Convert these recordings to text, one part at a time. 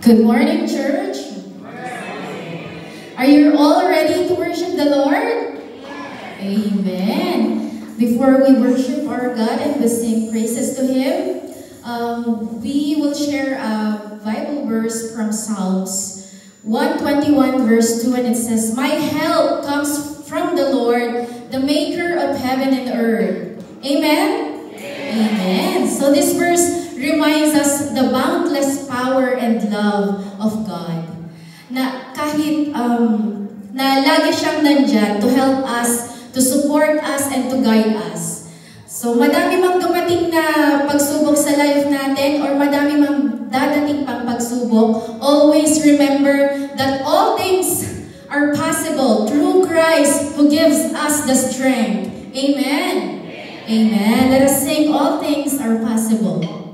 Good morning, church. Are you all ready to worship the Lord? Amen. Before we worship our God and we sing praises to Him, we will share a Bible verse from Psalms 121 verse 2, and it says, "My help comes from the Lord, the maker of heaven and earth." Amen? Amen. So this verse reminds us the boundless power and love of God. Na kahit na lagi siyang nandyan to help us, to support us, and to guide us. So madami mang dumating na pagsubok sa life natin or madami mang dadating pang pagsubok, always remember that all things are possible through Christ who gives us the strength. Amen. Amen. Let us sing, "All things are possible."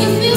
You feel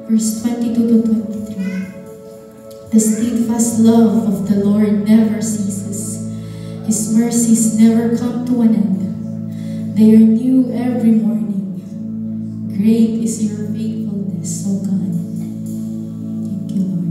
verse 22 to 23. The steadfast love of the Lord never ceases. His mercies never come to an end. They are new every morning. Great is your faithfulness, O God. Thank you, Lord.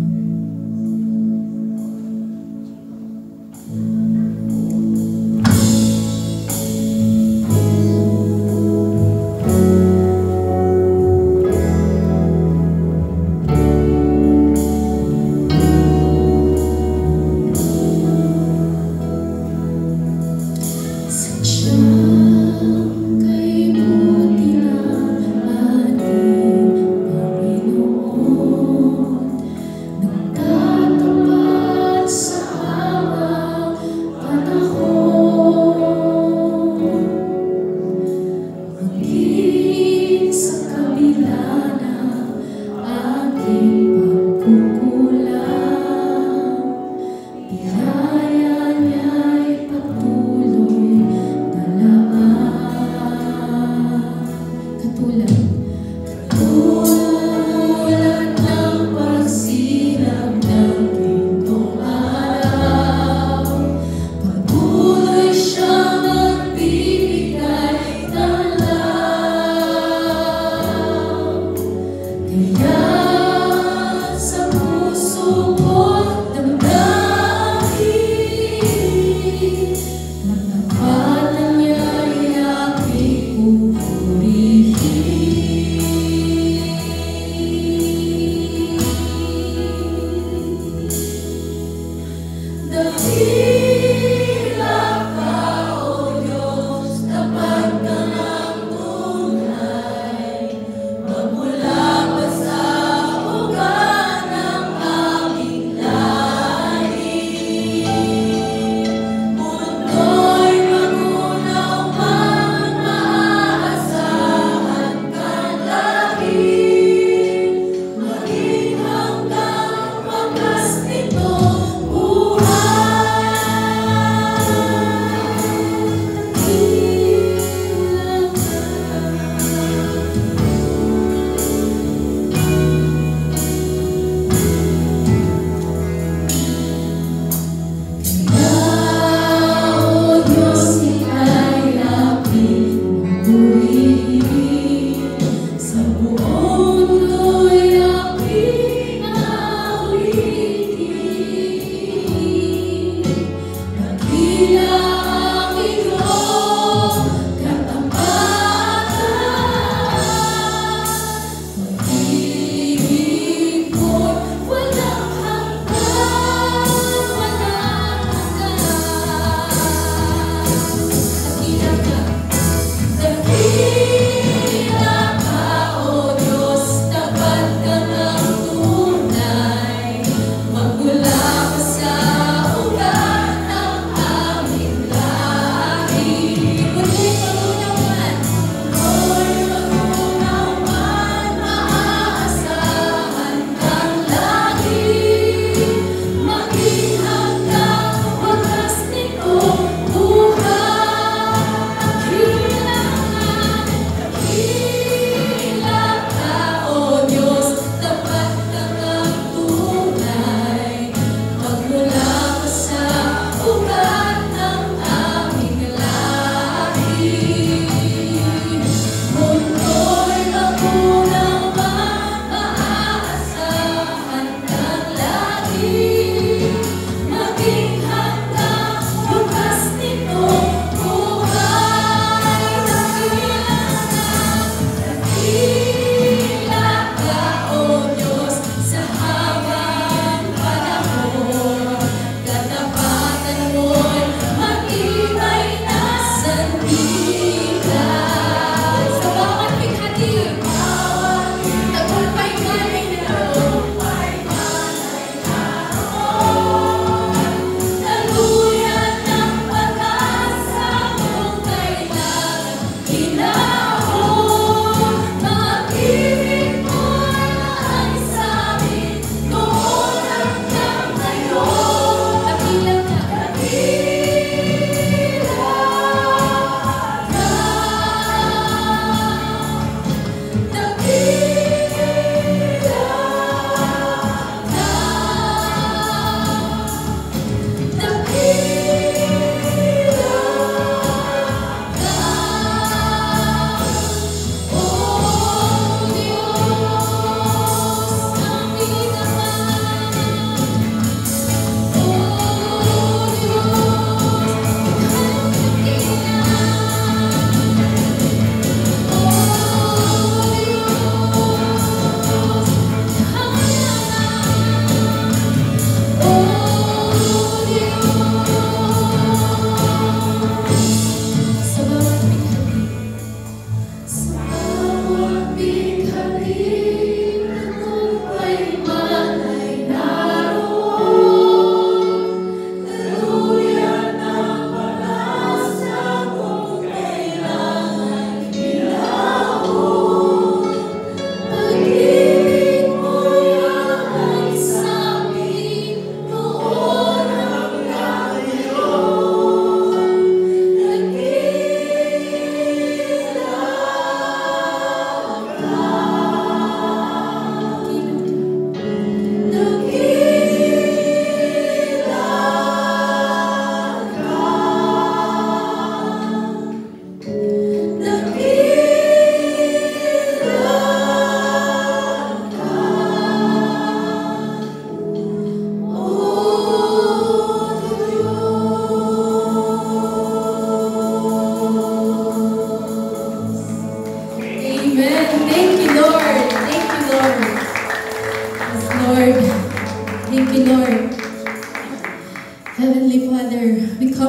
Magmula pa sa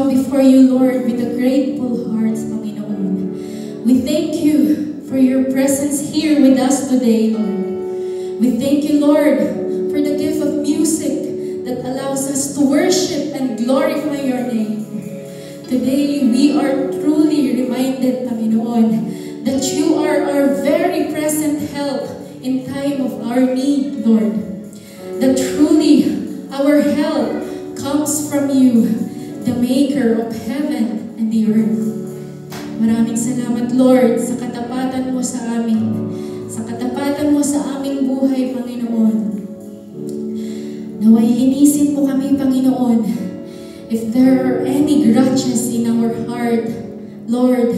come before you, Lord, with a grateful hearts, Panginoon. We thank you for your presence here with us today, Lord. We thank you, Lord, for the gift of music that allows us to worship and glorify your name. Today, we are truly reminded, Panginoon, that you are our very present help in time of our need, Lord. That truly, our help comes from you, the Maker of heaven and the earth. Maraming salamat, Lord, sa katapatan mo sa amin, sa katapatan mo sa aming buhay, Panginoon. Naway linisin mo kami, Panginoon. If there are any grudges in our heart, Lord,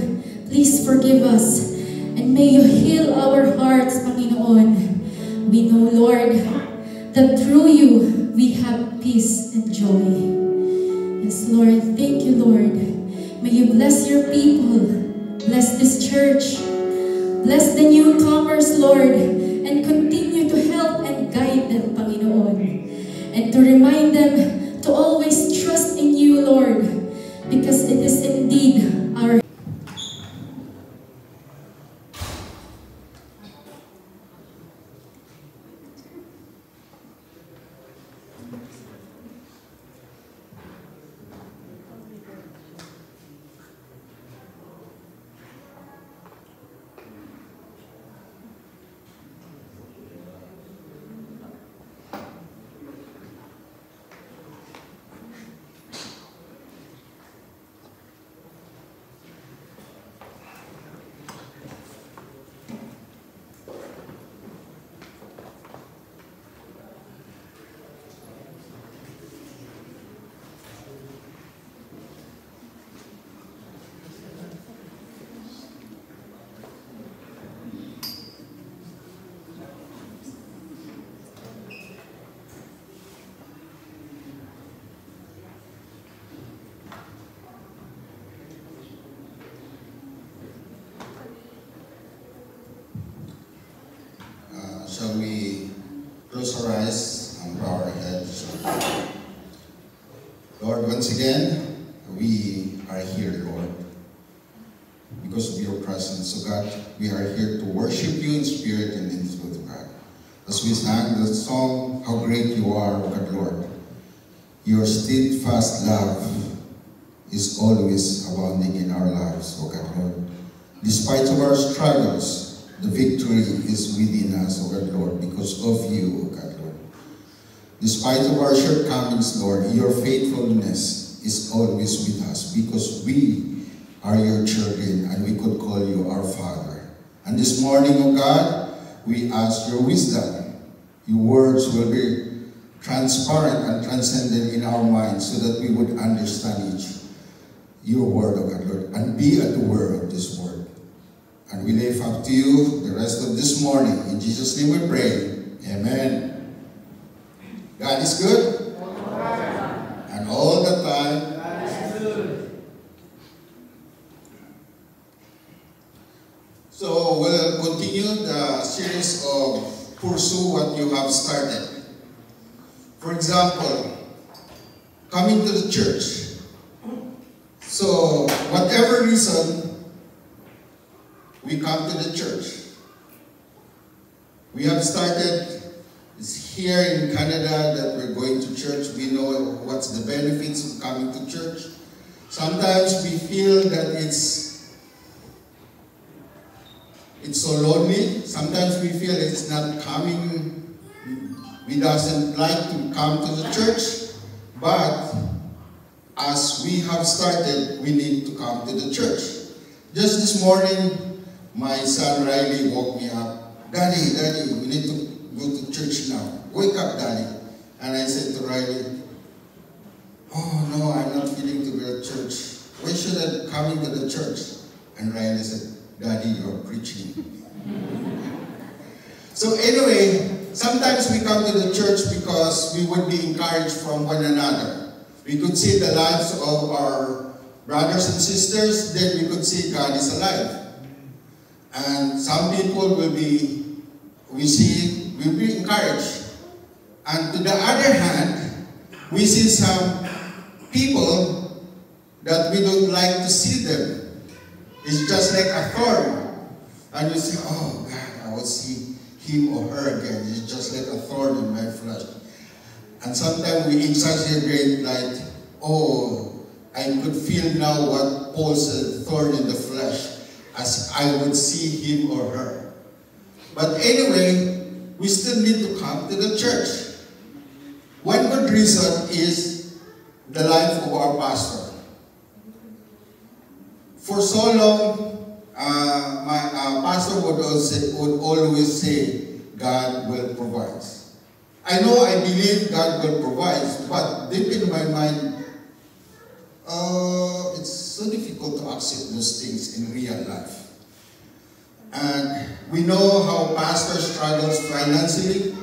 please forgive us. And may you heal our hearts, Panginoon. We know, Lord, that through you, we have peace and joy. Yes, Lord, thank you, Lord. May you bless your people. Bless this church. Bless the newcomers, Lord. And continue to help and guide them, Panginoon. And to remind them to always trust in you, Lord, because it is indeed our Shall we close our eyes and bow our heads? Lord, once again, we are here, Lord, because of your presence. So God, we are here to worship you in spirit and in truth, God. As we sang the song, How Great You Are, God, Lord. Your steadfast love is always abounding in our lives, O God, Lord. Despite of our struggles, the victory is within us, O God, Lord, because of you, O God, Lord. Despite of our shortcomings, Lord, your faithfulness is always with us because we are your children and we could call you our Father. And this morning, O God, we ask your wisdom. Your words will be transparent and transcendent in our minds so that we would understand your word, O God, Lord, and be a doer of this word. And we lift up to you the rest of this morning. In Jesus' name we pray. Amen. God is good. And all the time. God is good. So we'll continue the series of Pursue What You Have Started. For example, coming to the church. So whatever reason, we come to the church. We have started, it's here in Canada that we're going to church. We know what's the benefits of coming to church. Sometimes we feel that it's so lonely. Sometimes we feel it's not coming. We doesn't like to come to the church. But as we have started, we need to come to the church. Just this morning, my son Riley woke me up. Daddy, we need to go to church now. Wake up, Daddy. And I said to Riley, oh no, I'm not feeling to go to church. Why should I come into the church? And Riley said, Daddy, you're preaching. So anyway, sometimes we come to the church because we would be encouraged from one another. We could see the lives of our brothers and sisters, then we could see God is alive. And some people will be encouraged. And to the other hand, we see some people that we don't like to see them. It's just like a thorn. And you say, oh God, I will see him or her again. It's just like a thorn in my flesh. And sometimes we exaggerate like, oh, I could feel now what Paul said, thorn in the flesh, as I would see him or her. But anyway, we still need to come to the church. One good reason is the life of our pastor. For so long, my pastor would always say, God will provide. I know, I believe God will provide, but deep in my mind, it's so difficult to accept those things in real life. And we know how pastor struggles financially,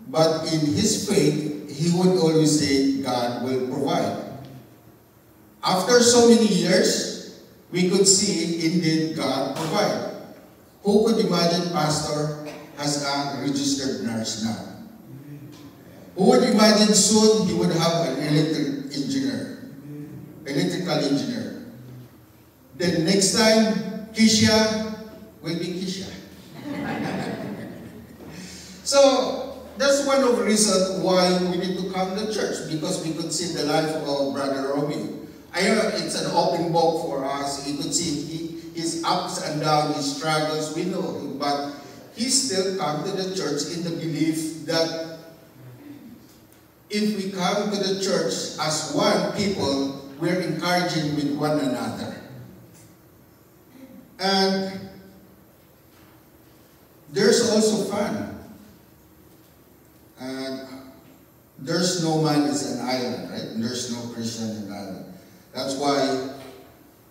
but in his faith, he would always say, God will provide. After so many years, we could see, indeed, God provide. Who could imagine pastor as a registered nurse now? Who would imagine soon he would have an electrical engineer? Then next time, Kisha will be Kisha. So, that's one of the reasons why we need to come to church, because we could see the life of Brother Romeo. I know it's an open book for us. You could see his ups and downs, his struggles. We know him, but he still come to the church in the belief that if we come to the church as one people, we're encouraging with one another. And there's also fun. And there's no man is an island, right? There's no Christian in an island. That's why,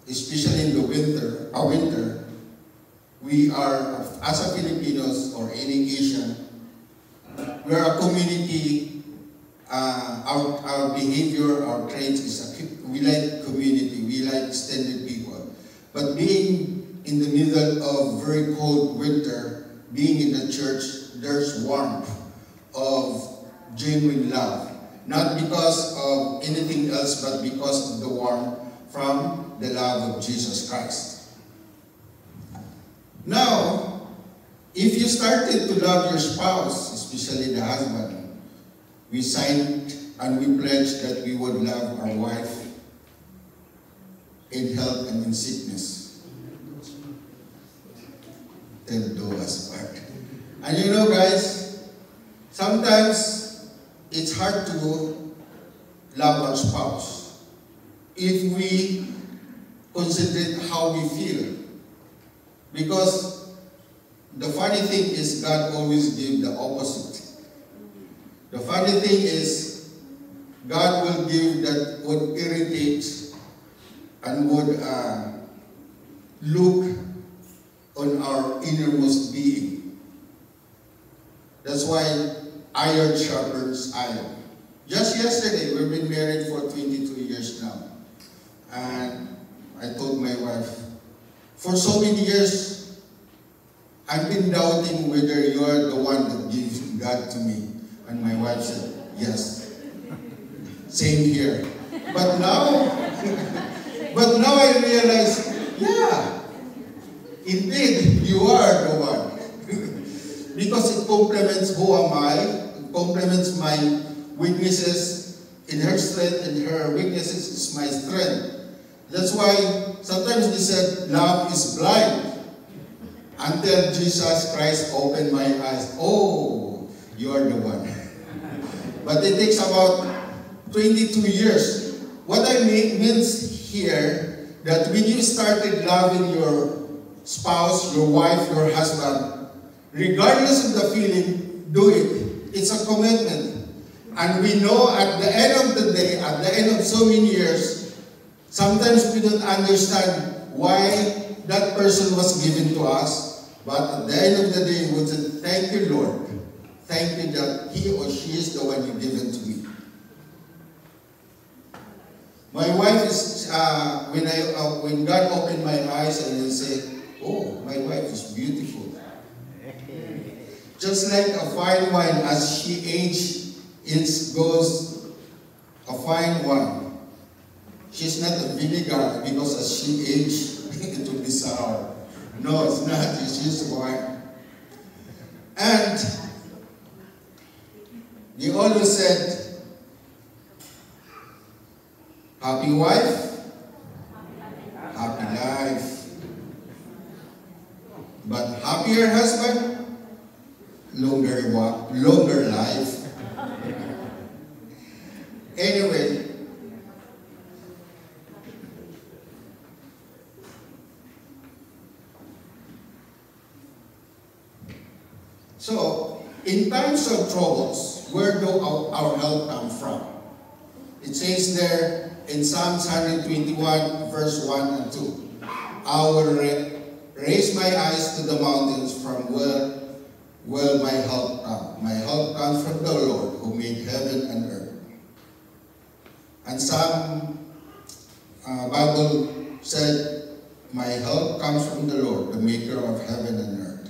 especially in the winter, we are, as a Filipinos or any Asian, we are a community. Our behavior, our traits is we like community, we like extended people. But being in the middle of very cold winter, being in the church, there's warmth of genuine love. Not because of anything else, but because of the warmth from the love of Jesus Christ. Now, if you started to love your spouse, especially the husband, we signed and we pledged that we would love our wife in health and in sickness. Till do us part. And you know, guys, sometimes it's hard to love our spouse if we consider how we feel. Because the funny thing is, God always gives the opposite. The funny thing is, God will give that would irritate and would look on our innermost being. That's why iron sharpens iron. Just yesterday, we've been married for 22 years now. And I told my wife, for so many years, I've been doubting whether you are the one that gives God to me. And my wife said, yes. Same here. But now I realize, yeah, indeed, you are the one. Because it complements who am I, it complements my weaknesses. In her strength and her weaknesses is my strength. That's why sometimes they said, love is blind. Until Jesus Christ opened my eyes. Oh, you are the one. But it takes about 22 years. What I means here, that when you started loving your spouse, your wife, your husband, regardless of the feeling, do it. It's a commitment. And we know at the end of the day, at the end of so many years, sometimes we don't understand why that person was given to us. But at the end of the day, we would say, thank you, Lord. Thank you that he or she is the one you've given to me. My wife is, when God opened my eyes and I say, oh, my wife is beautiful. Just like a fine wine, as she ages, it goes a fine wine. she's not a vinegar because as she aged, it will be sour. No, it's not. She's wine. And they always said, happy wife, happy life. But happier husband, longer life. Anyway, so in times of troubles, where do our help come from? It says there in Psalms 121, verse 1 and 2, I will raise my eyes to the mountains from where will my help come. My help comes from the Lord who made heaven and earth. And some Bible said, my help comes from the Lord, the maker of heaven and earth.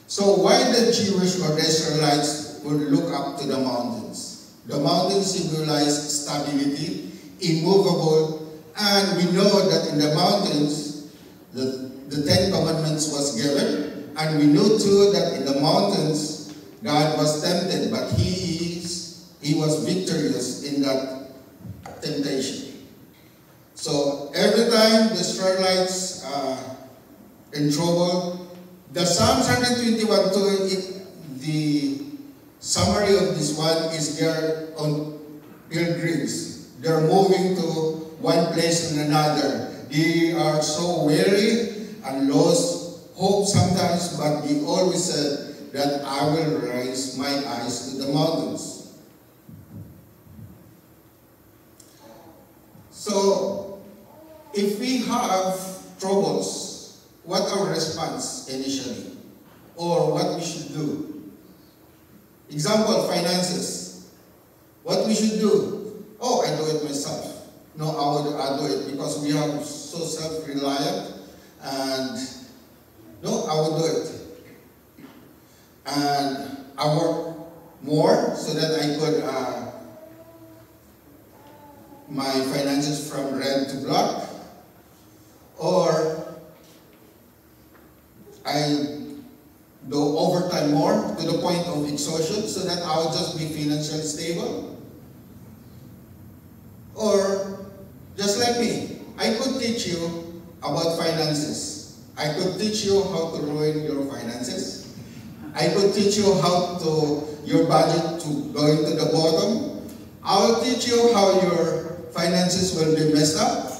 So why the Jewish or the Israelites would look up to the mountains? The mountains symbolize stability, immovable, and we know that in the mountains, the Ten Commandments was given, and we know too that in the mountains, God was tempted, but He was victorious in that temptation. So every time the Israelites are in trouble, the Psalms 121, the summary of this one is they're on pilgrims. They're moving to one place and another. They are so weary and lost hope sometimes, but they always said that I will raise my eyes to the mountains. So, if we have troubles, what our response initially? Or what we should do? Example, finances. What we should do? Oh, I do it myself. No, I do it because we are so self-reliant, and no, I will do it. And I work more so that I could my finances from rent to block, or I do overtime more to the point of exhaustion so that I will just be financially stable. Or just like me, I could teach you about finances. I could teach you how to ruin your finances. I could teach you how your budget to go into the bottom. I will teach you how your finances will be messed up.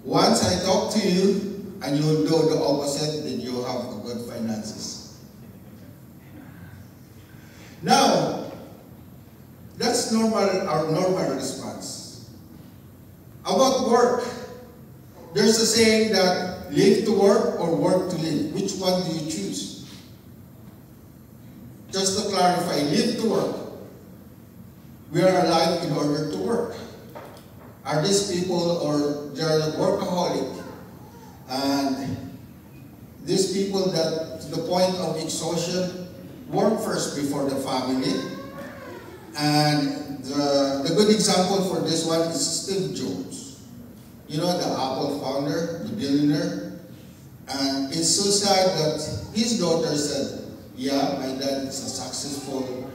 Once I talk to you and you will do the opposite, then you have a good finances. Now, that's our normal response. About work, there's a saying that live to work or work to live. Which one do you choose? Just to clarify, live to work. We are alive in order to work. Are these people, or they're workaholic, and these people that to the point of exhaustion work first before the family? And the good example for this one is Steve Jobs. You know, the Apple founder, the billionaire. And it's so sad that his daughter said, yeah, my dad is a successful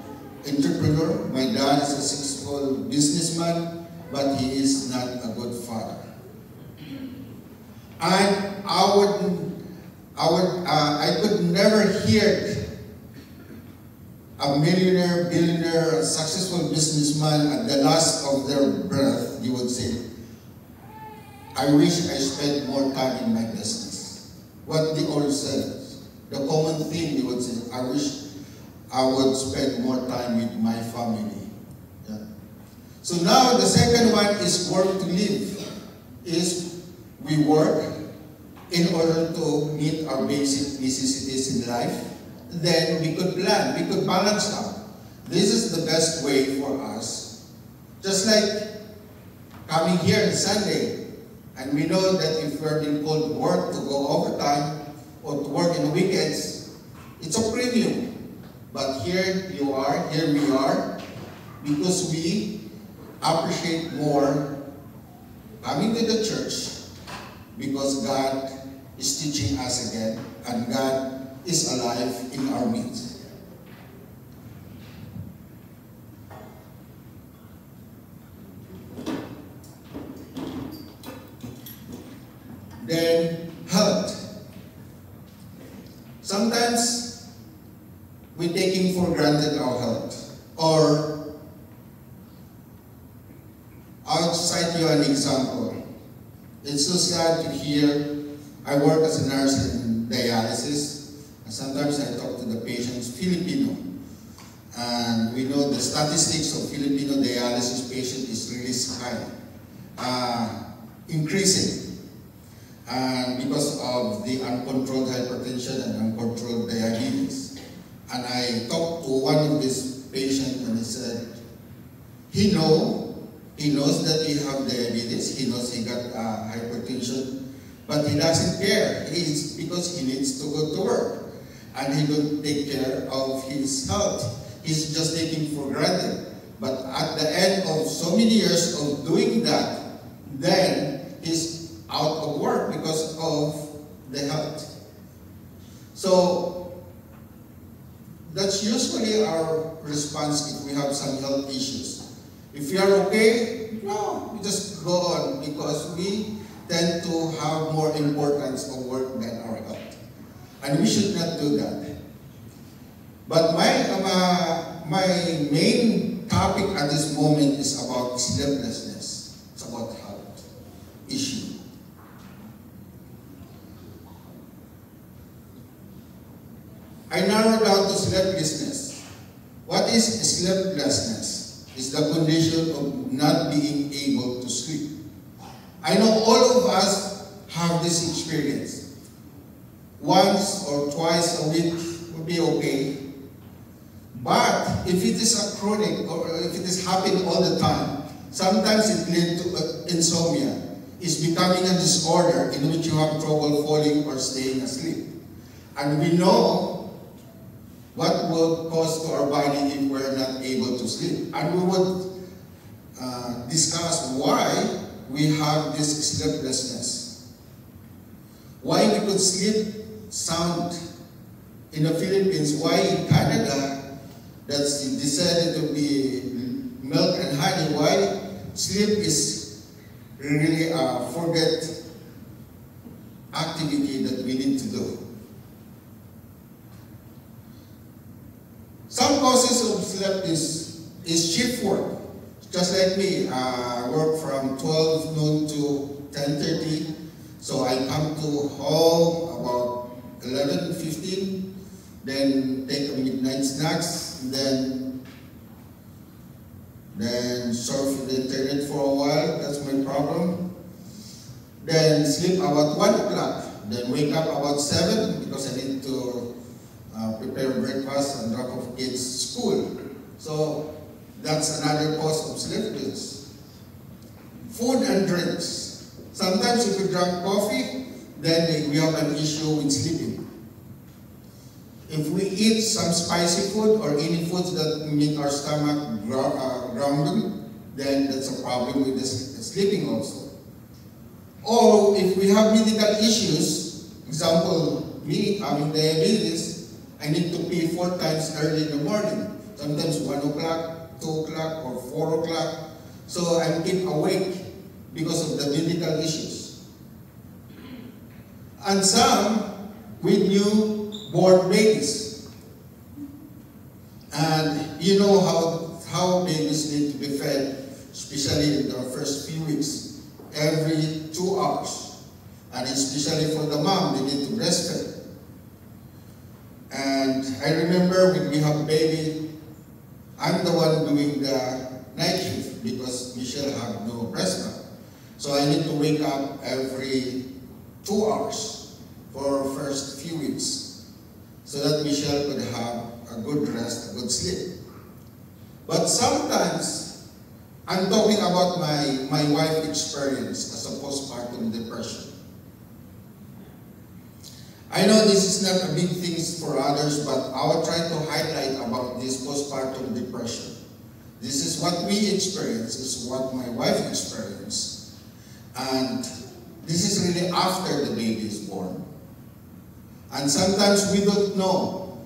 entrepreneur, my dad is a successful businessman, but he is not a good father. And I could never hear a millionaire, billionaire, a successful businessman at the last of their breath, you would say, I wish I spent more time in my business. What they all said, the common theme, you would say, I wish I would spend more time with my family. Yeah. So now the second one is work to live. Is we work in order to meet our basic necessities in life. Then we could plan, we could balance out. This is the best way for us. Just like coming here on Sunday, and we know that if we're being called to work, to go overtime, or to work in the weekends, it's a premium. But here we are, because we appreciate more coming to the church because God is teaching us again and God is alive in our midst. Then, health. Sometimes, we're taking for granted our health. Or, I'll cite you an example. It's so sad to hear, I work as a nurse in dialysis, and sometimes I talk to the patients, Filipino. And we know the statistics of Filipino dialysis patient is really high, increasing. And because of the uncontrolled hypertension and uncontrolled diabetes. And I talked to one of these patients and he said, he knows that he have diabetes, he knows he got hypertension, but he doesn't care. It's because he needs to go to work. And he don't take care of his health. He's just taking for granted. But at the end of so many years of doing that, then he's out of work because of the health. So that's usually our response if we have some health issues. If we are okay, no, we just go on because we tend to have more importance of work than our health. And we should not do that. But my main topic at this moment is about sleeplessness. It's about health issue. I narrow down to sleeplessness. What is sleeplessness? It's the condition of not being able to sleep. I know all of us have this experience. Once or twice a week will be okay. But if it is a chronic or if it is happening all the time, sometimes it leads to insomnia. It's becoming a disorder in which you have trouble falling or staying asleep. And we know what will cause to our body if we're not able to sleep. And we would discuss why we have this sleeplessness. Why we could sleep sound in the Philippines, why in Canada, that's decided to be milk and honey, why sleep is really a forget activity that we need to do. Some causes of sleep is shift work. Just like me, I work from 12 noon to 10:30. So I come to home about 11:15, then take a midnight snacks, then surf the internet for a while. That's my problem. Then sleep about 1 o'clock. Then wake up about 7 because I need to prepare breakfast and drop off kids to school. So that's another cause of sleeplessness. Food and drinks. Sometimes if you drink coffee, then we have an issue with sleeping. If we eat some spicy food or any foods that make our stomach grumbling, then that's a problem with the sleeping also. Or if we have medical issues, example, me having diabetes, I need to pee 4 times early in the morning. Sometimes 1 o'clock, 2 o'clock, or 4 o'clock. So I keep awake because of the medical issues. And some with newborn babies. And you know how babies need to be fed, especially in the first few weeks, every 2 hours. And especially for the mom, they need to breastfeed. And I remember when we have a baby, I'm the one doing the night shift because Michelle had no breast milk. So I need to wake up every 2 hours for the first few weeks so that Michelle could have a good rest, a good sleep. But sometimes, I'm talking about my wife's experience as a postpartum depression. I know this is not a big thing for others, but I will try to highlight about this postpartum depression. This is what we experience, this is what my wife experienced. And this is really after the baby is born. And sometimes we don't know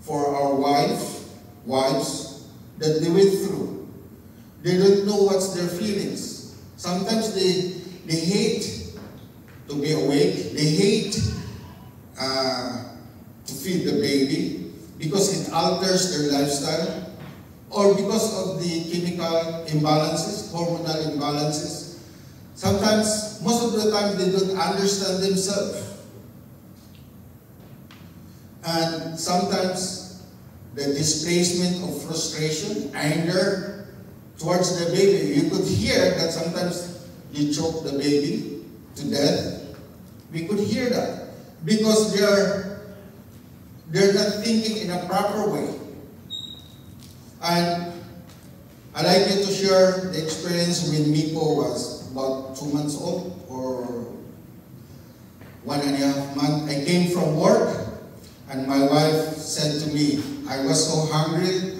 for our wives that they went through. They don't know what's their feelings. Sometimes they hate to be awake. They hate to feed the baby because it alters their lifestyle, or because of the chemical imbalances, hormonal imbalances. Sometimes, most of the time, they don't understand themselves. And sometimes, the displacement of frustration, anger towards the baby. You could hear that sometimes you choke the baby to death. We could hear that because they're not thinking in a proper way. And I'd like you to share the experience when Miko was about 2 months old or 1.5 months. I came from work and my wife said to me, I was so hungry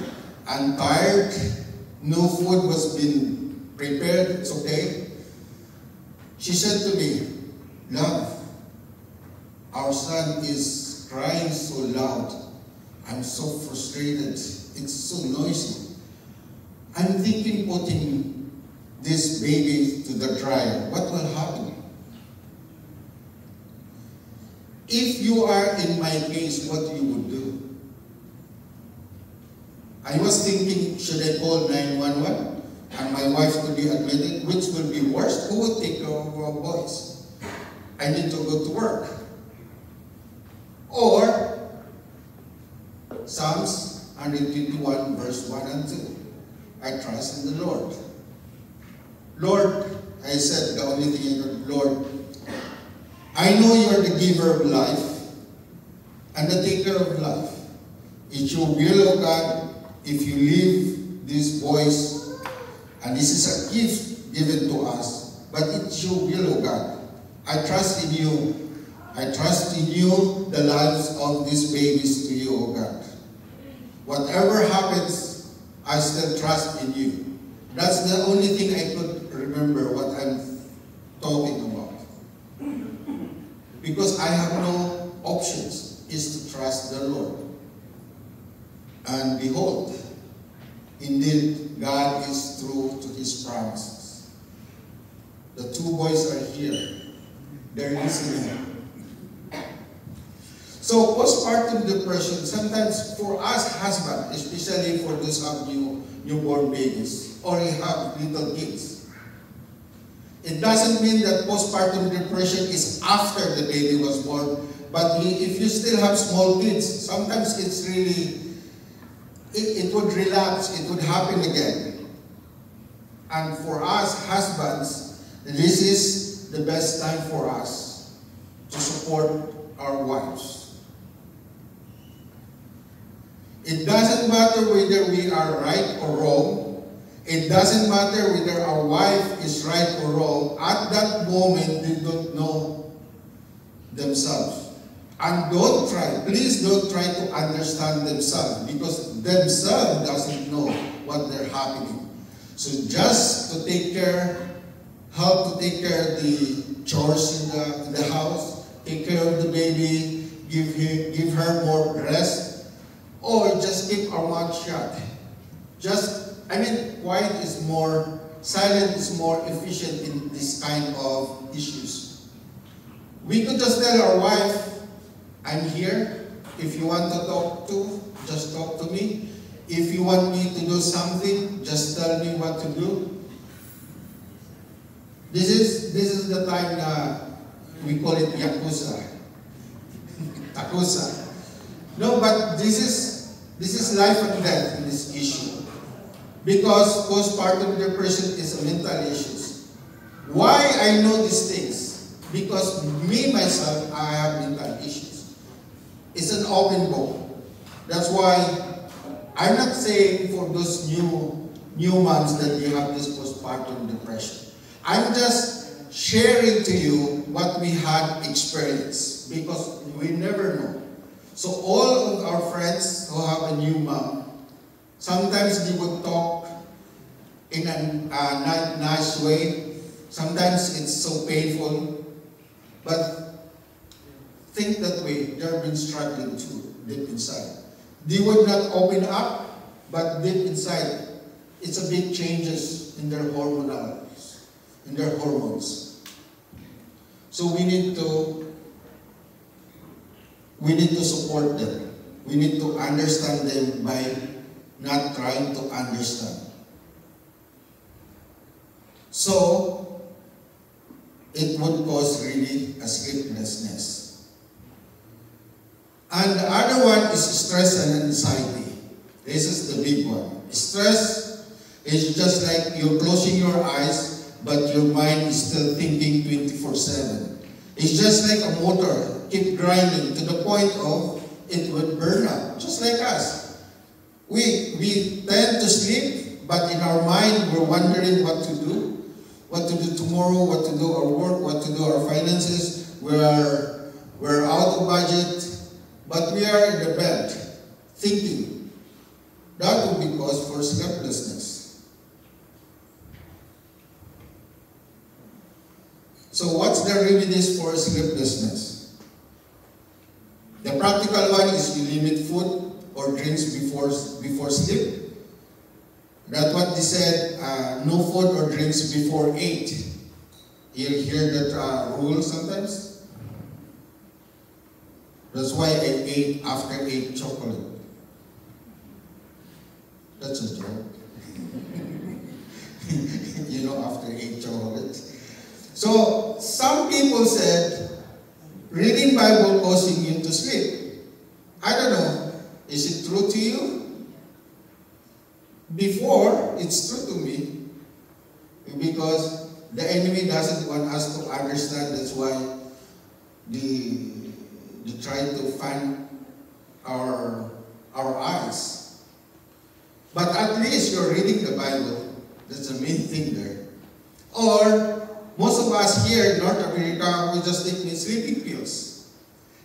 and tired. No food was being prepared. It's okay. She said to me, "Love, our son is crying so loud. I'm so frustrated. It's so noisy. I'm thinking putting this baby to the dryer. What will happen?" If you are in my case, what you would do? I was thinking, should I call 911 and my wife to be admitted? Which will be worse? Who would take care of our boys? I need to go to work. Or Psalms 121 verse 1 and 2. I trust in the Lord. Lord, I said the only thing I heard, Lord, I know you are the giver of life and the taker of life. It's your will, O God, if you leave these boys, and this is a gift given to us, but it's your will, O God. I trust in you. I trust in you the lives of these babies to you, O God. Whatever happens, I still trust in you. That's the only thing I could remember what I'm talking about. Because I have no options, is to trust the Lord. And behold, indeed, God is true to His promises. The 2 boys are here. They're listening. So postpartum depression, sometimes for us husbands, especially for those who have newborn babies, or you have little kids, it doesn't mean that postpartum depression is after the baby was born, but if you still have small kids, sometimes it's really, it would relapse, it would happen again. And for us husbands, this is the best time for us to support our wives. It doesn't matter whether we are right or wrong. It doesn't matter whether our wife is right or wrong. At that moment, they don't know themselves. And don't try, please don't try to understand themselves, because themselves doesn't know what they're happening. So just to take care, help to take care of the chores in the house, take care of the baby, give her more rest, or just keep our mouth shut. Quiet is more, silent is more efficient in this kind of issues. We could just tell our wife, I'm here. If you want to talk to, just talk to me. If you want me to do something, just tell me what to do. This is the time we call it Yakuza. Takusa. No, but this is life and death in this issue. Because postpartum depression is a mental issue. Why I know these things? Because me, myself, I have mental issues. It's an open book. That's why I'm not saying for those new moms that you have this postpartum depression. I'm just sharing to you what we had experienced, because we never know. So all of our friends who have a new mom, sometimes they would talk in a nice way. Sometimes it's so painful, but think that way, they've been struggling too, deep inside. They would not open up, but deep inside, it's a big changes in their hormonals, in their hormones. So we need to support them. We need to understand them by not trying to understand. So, it would cause really a sleeplessness. And the other one is stress and anxiety. This is the big one. Stress is just like you're closing your eyes, but your mind is still thinking 24/7. It's just like a motor, keep grinding to the point of it would burn out, just like us. We tend to sleep, but in our mind we're wondering what to do tomorrow, what to do our work, what to do our finances. We're out of budget, but we are in the bed thinking. That would be cause for sleeplessness. So what's the remedies for sleeplessness? The practical one is you limit food or drinks before sleep. That's what they said, no food or drinks before 8. You hear that rule sometimes? That's why I ate after 8 chocolate. That's a joke. You know, after 8 chocolate. So, some people said, reading Bible causing you to sleep. I don't know, is it true to you? Before, it's true to me. Because the enemy doesn't want us to understand. That's why they try to find our eyes. But at least you're reading the Bible. That's the main thing there. Or, most of us here in North America, we just take sleeping pills.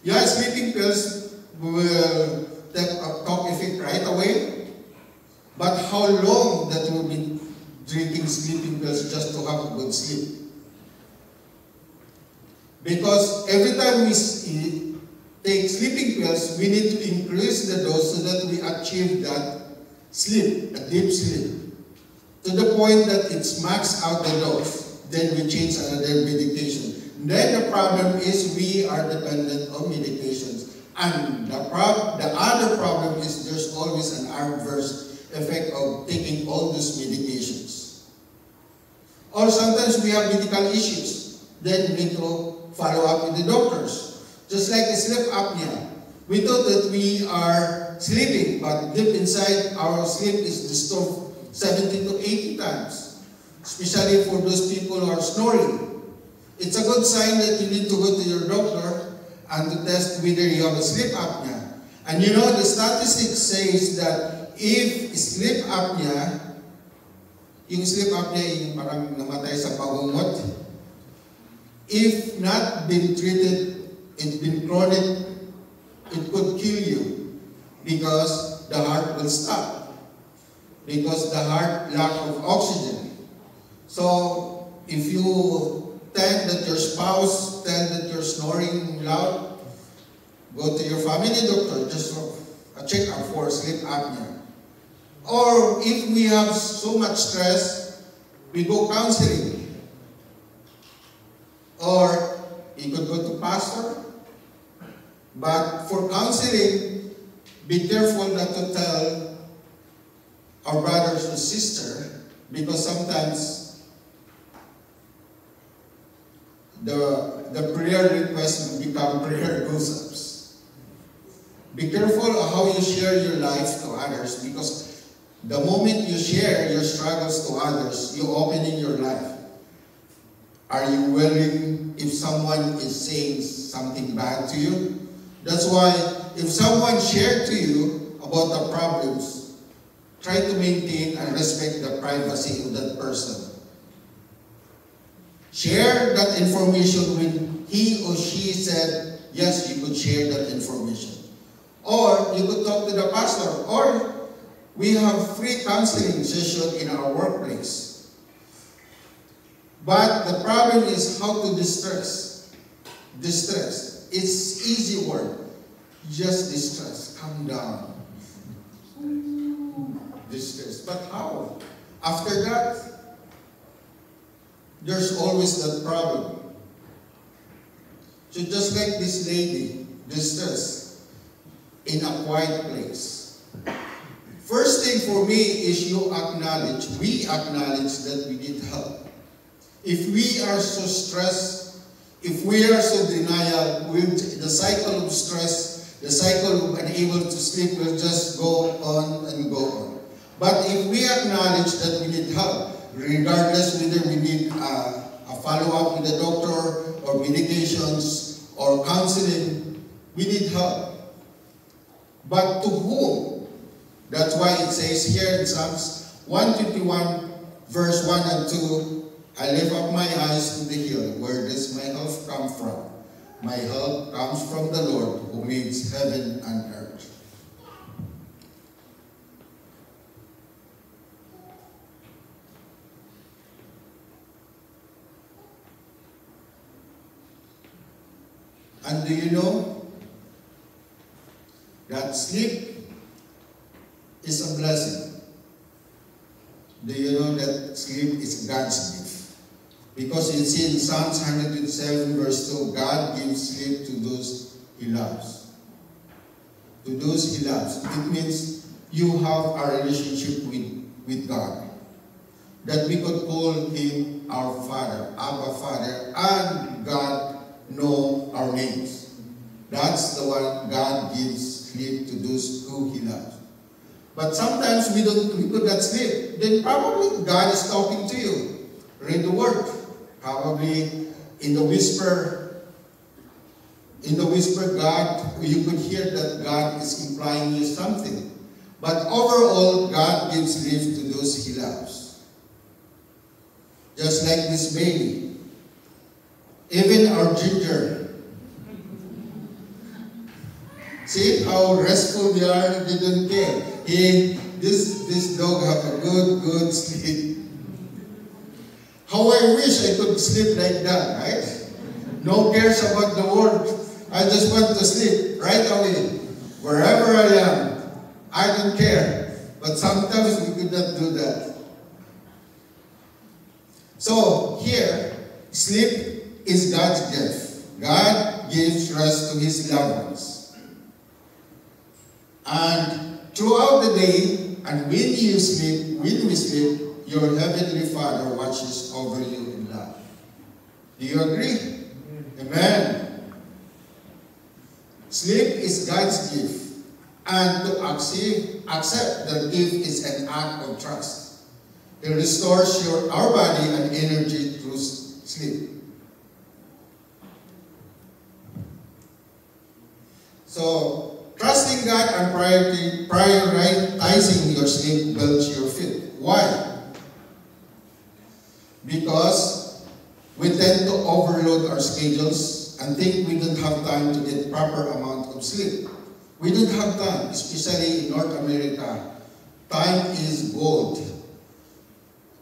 Yeah, sleeping pills will take a top effect right away. But how long that we'll be drinking sleeping pills just to have a good sleep? Because every time we take sleeping pills, we need to increase the dose so that we achieve that sleep, a deep sleep. To the point that it's maxed out the dose. Then we change another medication. Then the problem is we are dependent on medications. And the other problem is there's always an adverse effect of taking all these medications. Or sometimes we have medical issues. Then we need to follow up with the doctors. Just like the sleep apnea. We thought that we are sleeping, but deep inside our sleep is disturbed 70 to 80 times. Especially for those people who are snoring. It's a good sign that you need to go to your doctor and to test whether you have a sleep apnea. And you know, the statistics says that if sleep apnea, yung sleep apnea, yung parang namatay sa pagungot, if not been treated, it's been chronic, it could kill you because the heart will stop. Because the heart lack of oxygen. So, if you tell that your spouse, tell that you're snoring loud, go to your family doctor just for a check-up for sleep apnea. Or if we have so much stress, we go counseling. Or you could go to pastor. But for counseling, be careful not to tell our brothers and sisters because sometimes the prayer request will become prayer goosebumps. Be careful of how you share your life to others because the moment you share your struggles to others, you opening your life. Are you willing if someone is saying something bad to you? That's why if someone shared to you about the problems, try to maintain and respect the privacy of that person. Share that information when he or she said, yes, you could share that information. Or you could talk to the pastor. Or we have free counseling session in our workplace. But the problem is how to distress. Distress. It's easy word. Just distress. Calm down. Distress. But how? After that, there's always that problem. So just like this lady, distress, in a quiet place. First thing for me is we acknowledge that we need help. If we are so stressed, if we are so denial, the cycle of stress, the cycle of unable to sleep will just go on and go on. But if we acknowledge that we need help, regardless whether we need a follow-up with the doctor or medications or counseling, we need help. But to whom? That's why it says here in Psalms 151, verse 1 and 2, I lift up my eyes to the hill. Where does my help come from? My help comes from the Lord who makes heaven and earth. And do you know that sleep is a blessing? Do you know that sleep is God's gift? Because it's in Psalms 107 verse 2, God gives sleep to those He loves. To those He loves. It means you have a relationship with God. That we could call Him our Father, Abba Father, and God know our names. That's the one God gives sleep to those who He loves. But sometimes we could not sleep. Then probably God is talking to you. Read the Word. Probably in the whisper, God, you could hear that God is implying you something. But overall, God gives sleep to those He loves. Just like this baby. Even our Ginger. See how restful they are, they don't care. This dog have a good sleep. How I wish I could sleep like that, right? No cares about the world. I just want to sleep right away. Wherever I am, I don't care. But sometimes we could not do that. So here, sleep is God's gift. God gives rest to His loved ones. And throughout the day, and when we sleep, your Heavenly Father watches over you in love. Do you agree? Amen. Sleep is God's gift. And to accept the gift is an act of trust. It restores our body and energy through sleep. So, trusting God and prioritizing your sleep builds your faith. Why? Because we tend to overload our schedules and think we don't have time to get proper amount of sleep. We don't have time, especially in North America. Time is gold.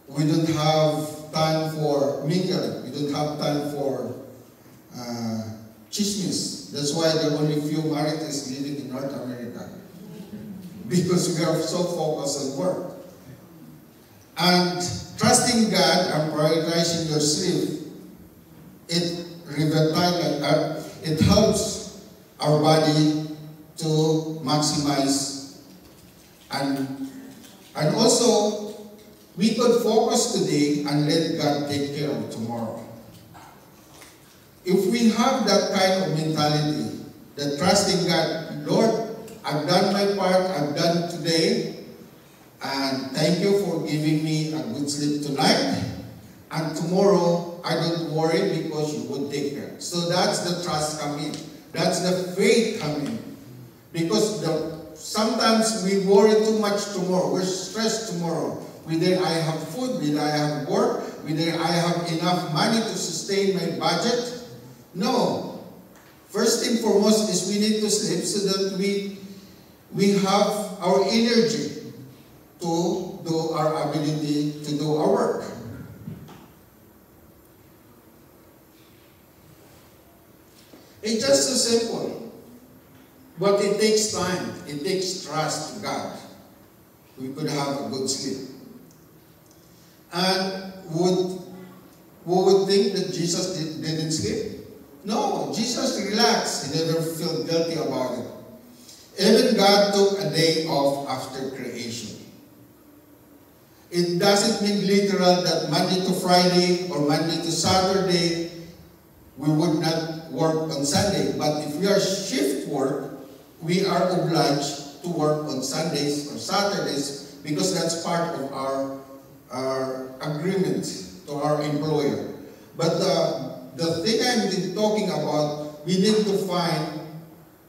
We don't have time for mingle. We don't have time for chismis. That's why there are only few marriages living in North America. Because we are so focused on work. And trusting God and prioritizing your sleep, it revitalizes, it helps our body to maximize. And also, we could focus today and let God take care of tomorrow. If we have that kind of mentality, that trusting God, Lord, I've done my part, I've done today, and thank you for giving me a good sleep tonight. And tomorrow, I don't worry because you will take care. So that's the trust coming. That's the faith coming. Because sometimes we worry too much tomorrow. We're stressed tomorrow. Whether I have food, whether I have work, whether I have enough money to sustain my budget. No. First thing foremost is we need to sleep so that we have our energy to do our ability to do our work. It's just so simple. But it takes time. It takes trust to God. We could have a good sleep. And who would think that Jesus didn't sleep? No, Jesus relaxed. He never felt guilty about it. Even God took a day off after creation. It doesn't mean literal that Monday to Friday or Monday to Saturday we would not work on Sunday. But if we are shift work, we are obliged to work on Sundays or Saturdays because that's part of our agreement to our employer. But the thing I'm talking about, we need to find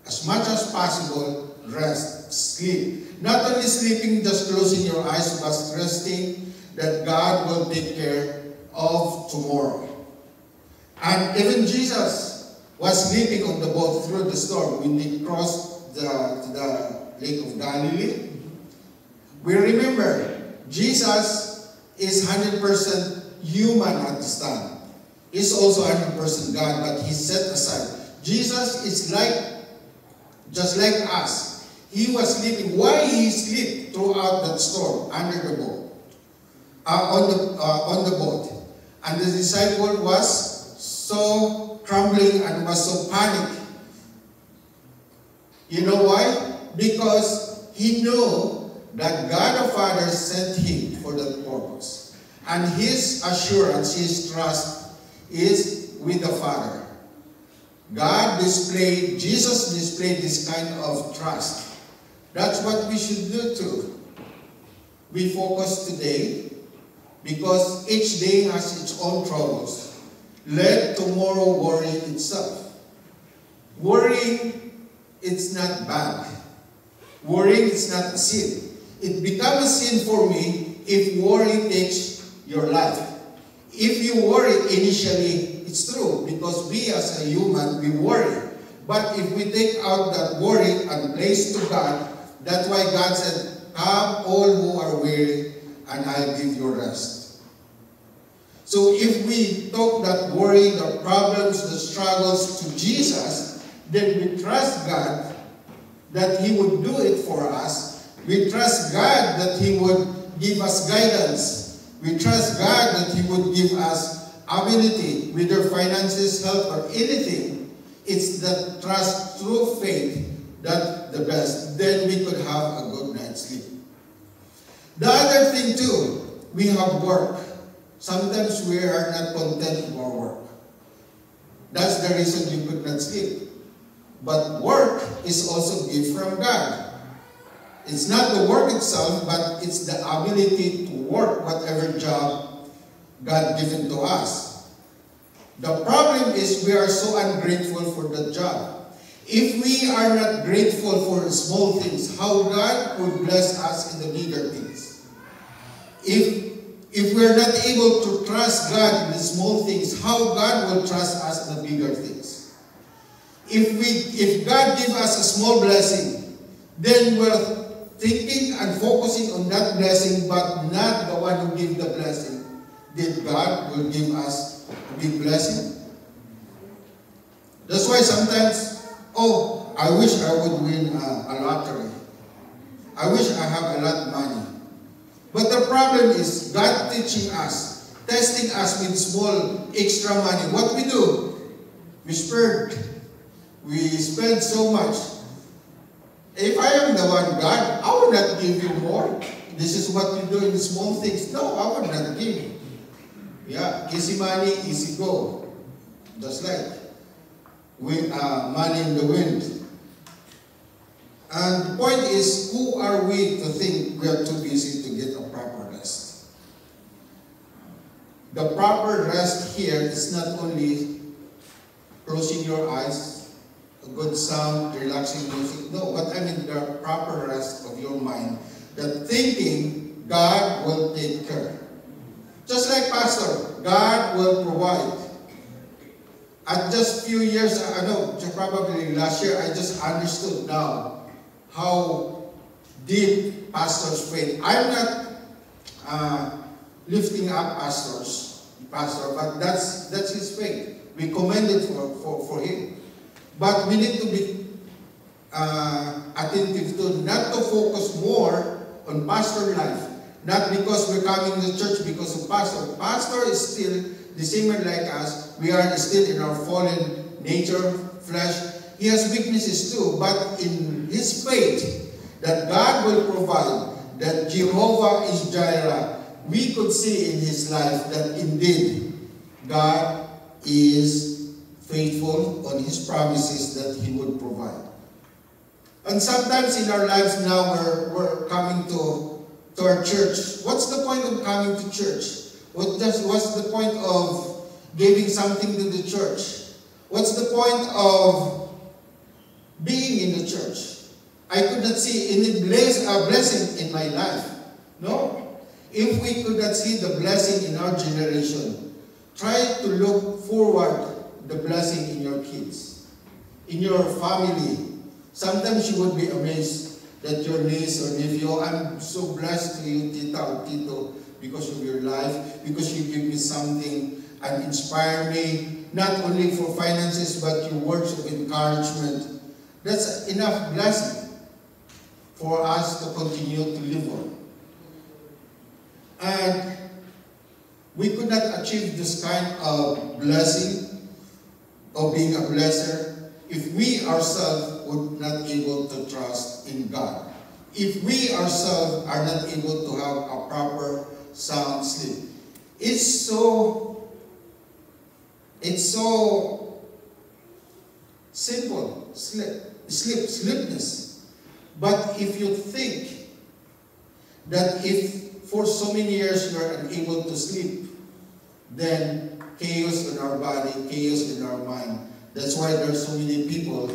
as much as possible rest, sleep. Not only sleeping, just closing your eyes, but resting that God will take care of tomorrow. And even Jesus was sleeping on the boat through the storm when he crossed the Lake of Galilee. We remember, Jesus is 100% human at this time. He's also 100% God, but he set aside. Jesus is just like us. He was sleeping. Why he sleep throughout that storm under the boat, on the boat, and the disciple was so trembling and was so panicked. You know why? Because he knew that God the Father sent him for that purpose, and his assurance, his trust, is with the Father. Jesus displayed this kind of trust. That's what we should do too. We focus today because each day has its own troubles. Let tomorrow worry itself. Worrying, it's not bad. Worrying is not a sin. It becomes a sin for me if worry takes your life. If you worry initially, it's true because we as a human, we worry. But if we take out that worry and place to God, that's why God said, "Come all who are weary, and I'll give you rest." So if we talk that worry, the problems, the struggles to Jesus, then we trust God that He would do it for us. We trust God that He would give us guidance. We trust God that He would give us ability, whether finances, health, or anything. It's the trust through faith that the best. Then we could have a good night's sleep. The other thing too, we have work. Sometimes we are not content with our work. That's the reason you could not sleep. But work is also a gift from God. It's not the work itself, but it's the ability to work whatever job God given to us. The problem is we are so ungrateful for the job. If we are not grateful for small things, how God would bless us in the bigger things? If we are not able to trust God in the small things, how God will trust us in the bigger things? If God gives us a small blessing, then we're thinking and focusing on that blessing, but not the one who gave the blessing. Did God will give us a big blessing? That's why sometimes, I wish I would win a lottery. I wish I have a lot of money. But the problem is God teaching us, testing us with small extra money. What we do? We spend so much. If I am the one, God, I will not give you more. This is what you do in small things. No, I will not give. Yeah, easy money, easy go. Just like money in the wind. And the point is, who are we to think we are too busy to get a proper rest? The proper rest here is not only closing your eyes, a good sound, relaxing music. No, what I mean, the proper rest of your mind, that thinking God will take care. Just like Pastor, God will provide. At just few years, I know, probably last year, I just understood now how deep Pastor's faith. I'm not lifting up Pastor, but that's his faith. We commend it for him. But we need to be attentive to not to focus more on pastor life. Not because we're coming to church because of pastor. Pastor is still the same like us. We are still in our fallen nature, flesh. He has weaknesses too, but in his faith that God will provide, that Jehovah is Jireh, we could see in his life that indeed God is faithful on his promises that he would provide. And sometimes in our lives now we're coming to our church. What's the point of coming to church? What's the point of giving something to the church? What's the point of being in the church? I could not see any blessing in my life. No. If we could not see the blessing in our generation, try to look forward the blessing in your kids, in your family. Sometimes you would be amazed that your niece or nephew, I'm so blessed to you, Tita or Tito, because of your life, because you give me something and inspire me, not only for finances, but your words of encouragement. That's enough blessing for us to continue to live on. And we could not achieve this kind of blessing, of being a blesser, if we ourselves would not able to trust in God. If we ourselves are not able to have a proper sound sleep. It's so simple, sleepness. But if you think that if for so many years you are unable to sleep, then chaos in our body, chaos in our mind. That's why there are so many people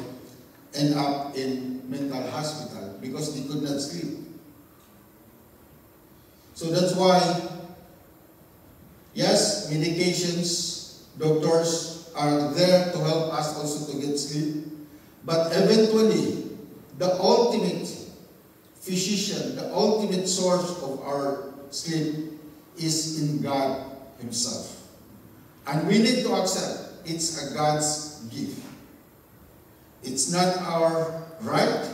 end up in mental hospital because they could not sleep. So that's why, yes, medications, doctors are there to help us also to get sleep. But eventually, the ultimate physician, the ultimate source of our sleep is in God Himself. And we need to accept it's a God's gift. It's not our right,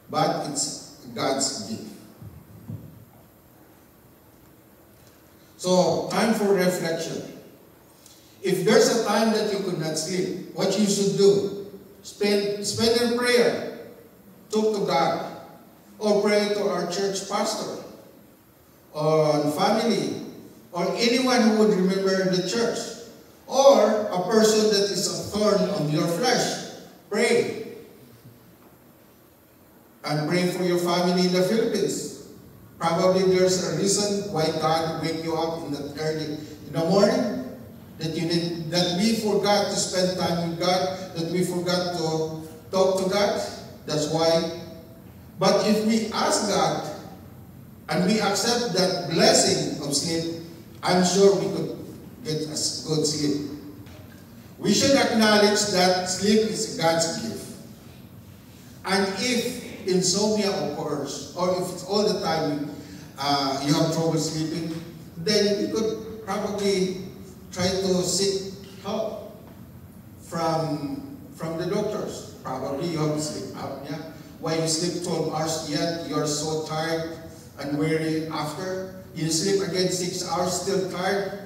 but it's God's gift. So, time for reflection. If there's a time that you could not sleep, what you should do? Spend in prayer. Talk to God. Or pray to our church pastor. Or family. Or anyone who would remember the church. Or a person that is a thorn on your flesh. Pray. And pray for your family in the Philippines. Probably there's a reason why God wake you up in the early in the morning. That we forgot to spend time with God, that we forgot to talk to God. That's why. But if we ask God and we accept that blessing of sleep, I'm sure we could get a good sleep. We should acknowledge that sleep is God's gift. And if insomnia occurs, or if it's all the time you have trouble sleeping, then you could probably try to seek help from the doctors. Probably you have sleep apnea. Why you sleep 12 hours yet you're so tired and weary after? You sleep again 6 hours, still tired.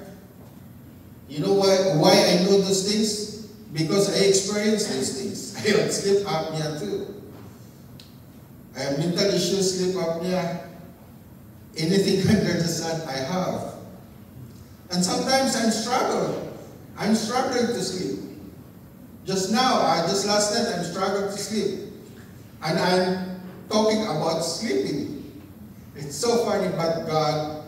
You know why I know those things? Because I experienced those things. I have sleep apnea too. I have mental issues, sleep apnea. Anything under the sun I have. And sometimes I'm struggling to sleep. Just last night I'm struggling to sleep. And I'm talking about sleeping. It's so funny, but God,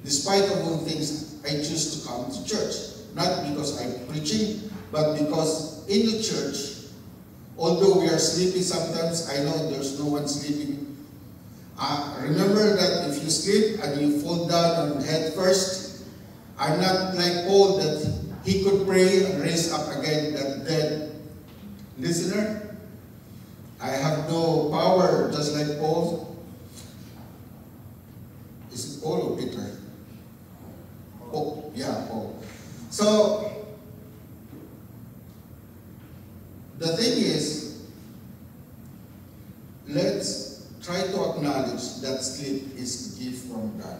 despite of all things, I choose to come to church. Not because I'm preaching, but because in the church, although we are sleepy sometimes, I know there's no one sleeping. Remember that if you sleep and you fall down on head first, I'm not like Paul that he could pray and raise up again that dead listener. I have no power just like Paul. Is it Paul or Peter? Paul. Yeah, Paul. So, the thing is a gift from God.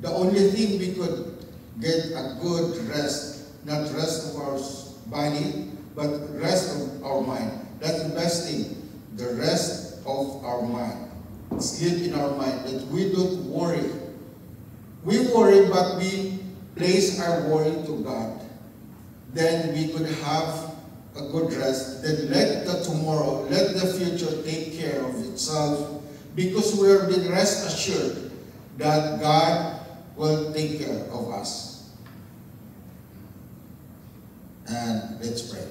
The only thing we could get a good rest, not rest of our body, but rest of our mind. That's the best thing, the rest of our mind. Sleep in our mind, that we don't worry. We worry, but we place our worry to God. Then we could have a good rest. Then let the tomorrow, let the future take care of itself, because we are being rest assured that God will take care of us. And let's pray.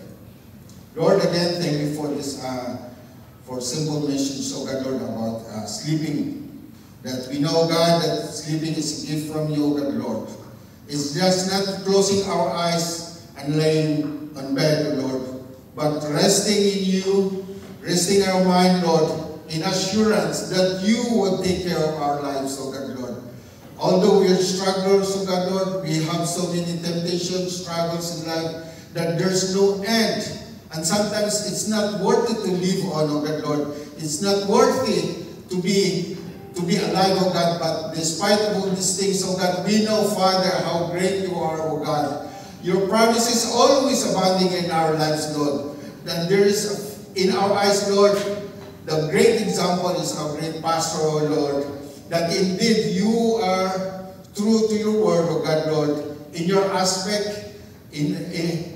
Lord, again, thank you for this, for simple message, oh God, Lord, about sleeping. That we know, God, that sleeping is a gift from you, God, Lord. It's just not closing our eyes and laying on bed, Lord, but resting in you, resting our mind, Lord, in assurance that you will take care of our lives, oh God, Lord. Although we are strugglers, oh God, Lord, we have so many temptations, struggles in life, that there's no end. And sometimes it's not worth it to live on, oh God, Lord. It's not worthy to be alive, oh God. But despite all these things, oh God, we know, Father, how great you are, oh God. Your promise is always abounding in our lives, Lord. That there is, in our eyes, Lord, the great example is our great pastor, oh Lord. That indeed you are true to your word, oh God, Lord. In your aspect, in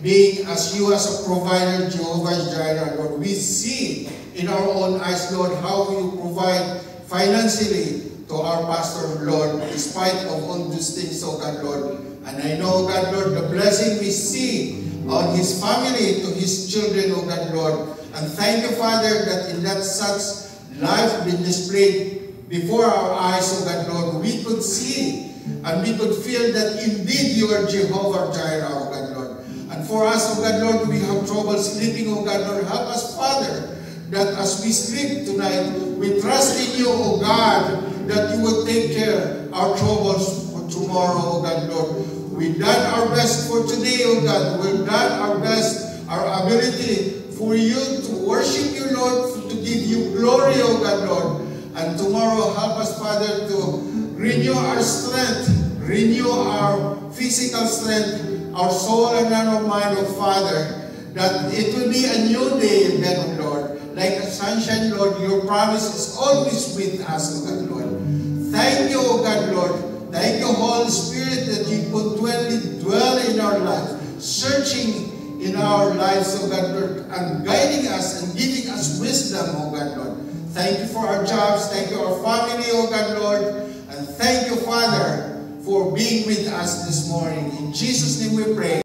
being as you as a provider, Jehovah Jireh, Lord. We see in our own eyes, Lord, how you provide financially to our pastor, Lord, despite of all these things, oh God, Lord. And I know, God, Lord, the blessing we see on his family, to his children, oh God, Lord. And thank you, Father, that in that such life been displayed before our eyes, oh God, Lord, we could see and we could feel that indeed you are Jehovah Jireh, oh God, Lord. And for us, oh God, Lord, we have trouble sleeping, oh God, Lord. Help us, Father, that as we sleep tonight, we trust in you, oh God, that you will take care of our troubles for tomorrow, oh God, Lord. We've done our best for today, oh God. We've done our best, our ability for you to worship you, Lord, to give you glory, oh God, Lord. And tomorrow, help us, Father, to renew our strength, renew our physical strength, our soul and our mind, oh Father, that it will be a new day then, Lord. Like a sunshine, Lord, your promise is always with us, oh God, Lord. Thank you, oh God, Lord. Thank you, Holy Spirit, that you continually dwell in our lives, searching in our lives, oh God, Lord, and guiding us and giving us wisdom, oh God, Lord. Thank you for our jobs. Thank you for our family, oh God, Lord. And thank you, Father, for being with us this morning. In Jesus' name we pray.